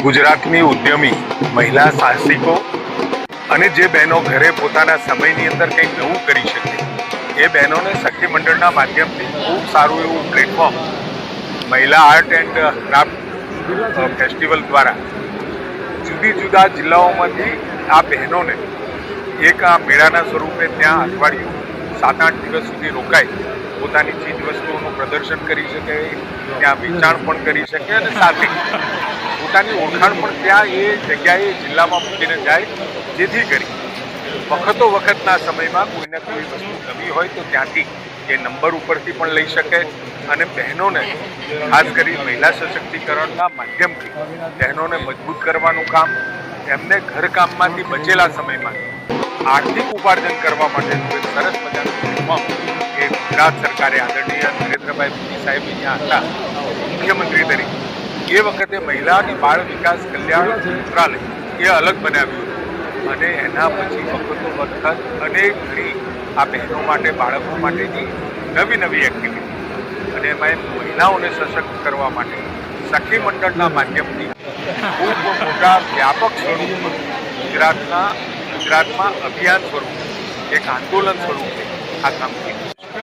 ગુજરાતની ઉદ્યમી મહિલા સાહસિકો અને જે બહેનો ઘરે પોતાના સમયની અંદર કંઈક નવું કરી શકે એ બહેનોને સખી મંડળના માધ્યમથી ખૂબ સારું એવું પ્લેટફોર્મ મહિલા આર્ટ એન્ડ ક્રાફ્ટ ફેસ્ટિવલ દ્વારા જુદી જુદા જિલ્લાઓમાંથી આ બહેનોને એક આ મેળાના સ્વરૂપે ત્યાં અઠવાડિયું 7-8 દિવસ સુધી રોકાઈ પોતાની ચીજ વસ્તુઓનું પ્રદર્શન કરી શકે, ત્યાં વેચાણ પણ કરી શકે અને સાથે પોતાની ઓળખાણ પણ ત્યાં એ જગ્યાએ જિલ્લામાં મૂકીને જાય, જેથી કરી વખતના સમયમાં કોઈને કોઈ વસ્તુ નવી હોય તો ત્યાંથી એ નંબર ઉપરથી પણ લઈ શકે અને બહેનોને ખાસ કરી મહિલા સશક્તિકરણના માધ્યમથી બહેનોને મજબૂત કરવાનું કામ, એમને ઘરકામમાંથી બચેલા સમયમાં આર્થિક ઉપાર્જન કરવા માટેનું એક સરસ મજાનું પ્લેટફોર્મ એ ગુજરાત સરકારે આદરણીય નરેન્દ્રભાઈ મોદી સાહેબ અહીંયા હતા મુખ્યમંત્રી તરીકે એ વખતે મહિલા અને બાળ વિકાસ કલ્યાણ મંત્રાલય એ અલગ બનાવ્યું અને એના પછી વખત અનેક ઘણી આ બહેનો માટે બાળકો માટેની નવી એક્ટિવિટી અને એમાં મહિલાઓને સશક્ત કરવા માટે સખી મંડળના માધ્યમથી ખૂબ મોટા વ્યાપક સ્વરૂપમાં ગુજરાતમાં અભિયાન સ્વરૂપે એક આંદોલન સ્વરૂપે આ કામ કર્યું.